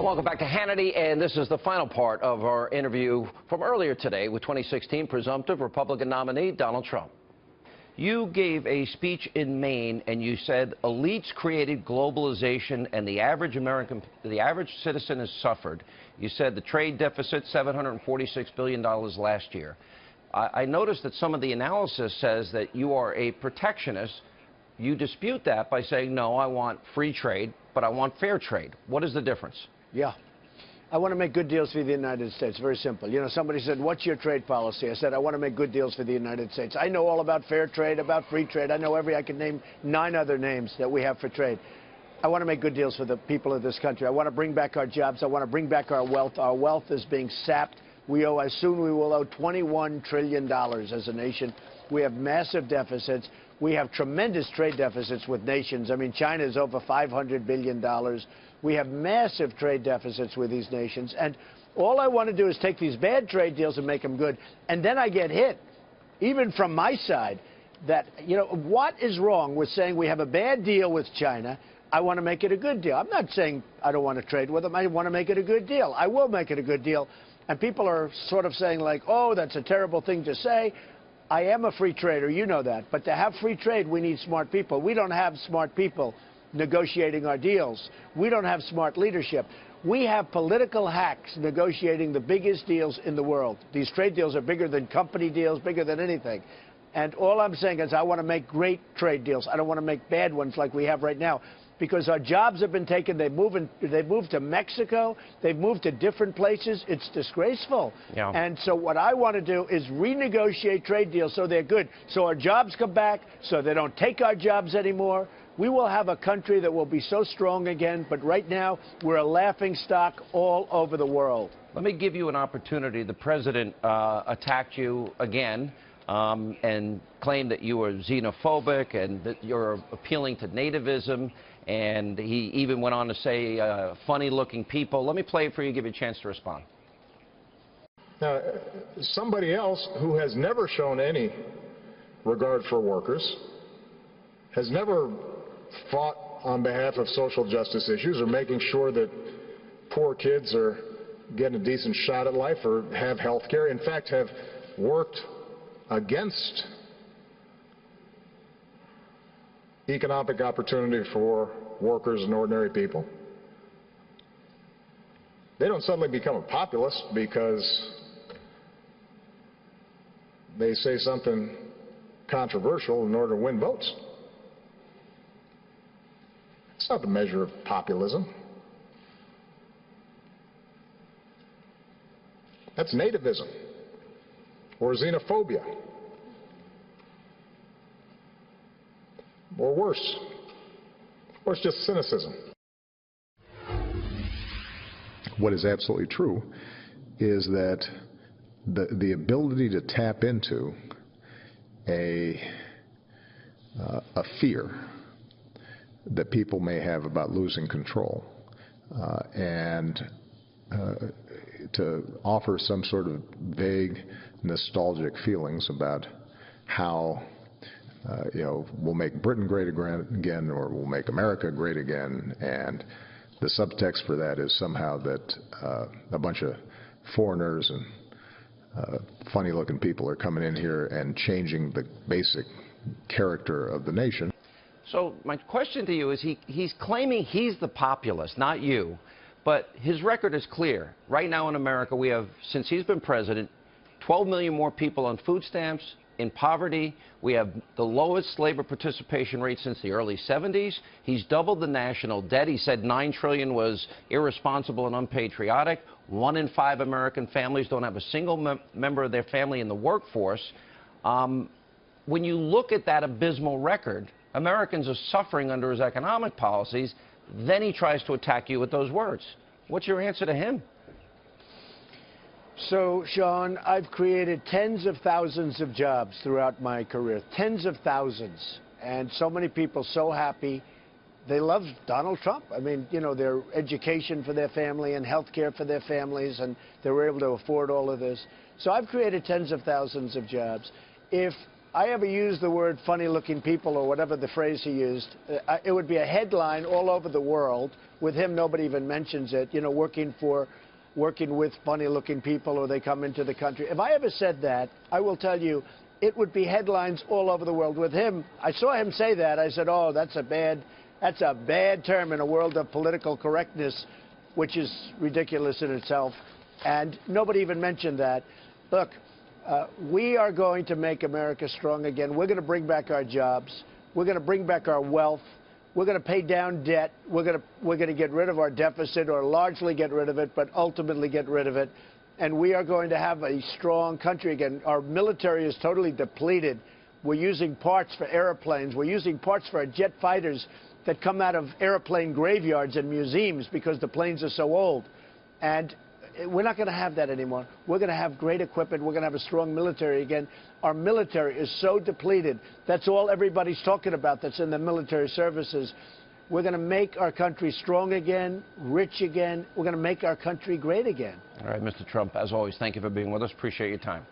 Welcome back to Hannity, and this is the final part of our interview from earlier today with 2016 presumptive Republican nominee Donald Trump. You gave a speech in Maine, and you said elites created globalization, and the average citizen has suffered. You said the trade deficit, $746 billion last year. I noticed that some of the analysis says that you are a protectionist. You dispute that by saying, no, I want free trade, but I want fair trade. What is the difference? Yeah. I want to make good deals for the United States. Very simple. You know, somebody said, what's your trade policy? I said, I want to make good deals for the United States. I know all about fair trade, about free trade. I know I can name 9 other names that we have for trade. I want to make good deals for the people of this country. I want to bring back our jobs. I want to bring back our wealth. Our wealth is being sapped. We will owe $21 trillion as a nation. We have massive deficits. We have tremendous trade deficits with nations. I mean, China is over $500 billion. We have massive trade deficits with these nations. And all I want to do is take these bad trade deals and make them good. And then I get hit, even from my side, that, you know, what is wrong with saying we have a bad deal with China? I want to make it a good deal. I'm not saying I don't want to trade with them. I want to make it a good deal. I will make it a good deal. And people are sort of saying, like, oh, that's a terrible thing to say. I am a free trader, you know that. But to have free trade, we need smart people. We don't have smart people negotiating our deals. We don't have smart leadership. We have political hacks negotiating the biggest deals in the world. These trade deals are bigger than company deals, bigger than anything. And all I'm saying is I want to make great trade deals. I don't want to make bad ones like we have right now. Because our jobs have been taken. They've moved to Mexico. They've moved to different places. It's disgraceful. Yeah. And so what I want to do is renegotiate trade deals so they're good. So our jobs come back, so they don't take our jobs anymore. We will have a country that will be so strong again. But right now, we're a laughingstock all over the world. Let me give you an opportunity. The president attacked you again. And claimed that you were xenophobic and that you're appealing to nativism, and he even went on to say funny-looking people. Let me play it for you, give you a chance to respond. Now, somebody else who has never shown any regard for workers, has never fought on behalf of social justice issues or making sure that poor kids are getting a decent shot at life or have health care, in fact, have worked against economic opportunity for workers and ordinary people. They don't suddenly become a populist because they say something controversial in order to win votes. It's not the measure of populism. That's nativism or xenophobia, or worse, or it's just cynicism. What is absolutely true is that the ability to tap into a fear that people may have about losing control and to offer some sort of vague nostalgic feelings about how we'll make Britain great again, or we'll make America great again, and the subtext for that is somehow that a bunch of foreigners and funny-looking people are coming in here and changing the basic character of the nation. So my question to you is, he's claiming he's the populist, not you, but his record is clear. Right now in America, we have, since he's been president, 12 million more people on food stamps, in poverty. We have the lowest labor participation rate since the early 70s. He's doubled the national debt. He said $9 trillion was irresponsible and unpatriotic. 1 in 5 American families don't have a single member of their family in the workforce. When you look at that abysmal record, Americans are suffering under his economic policies. Then he tries to attack you with those words. What's your answer to him? So, Sean, I've created tens of thousands of jobs throughout my career, tens of thousands, and so many people so happy. They love Donald Trump. I mean, you know, their education for their family and health care for their families, and they were able to afford all of this. So I've created tens of thousands of jobs. If I ever used the word funny-looking people or whatever the phrase he used, it would be a headline all over the world. With him, nobody even mentions it, you know, working with funny-looking people or they come into the country. If I ever said that, I will tell you, it would be headlines all over the world. With him, I saw him say that. I said, oh, that's a bad term in a world of political correctness, which is ridiculous in itself. And nobody even mentioned that. Look, we are going to make America strong again. We're going to bring back our jobs. We're going to bring back our wealth. We're going to pay down debt. We're going to get rid of our deficit, or largely get rid of it, but ultimately get rid of it. And we are going to have a strong country again. Our military is totally depleted. We're using parts for airplanes. We're using parts for our jet fighters that come out of airplane graveyards and museums because the planes are so old. And we're not going to have that anymore. We're going to have great equipment. We're going to have a strong military again. Our military is so depleted. That's all everybody's talking about that's in the military services. We're going to make our country strong again, rich again. We're going to make our country great again. All right, Mr. Trump, as always, thank you for being with us. Appreciate your time.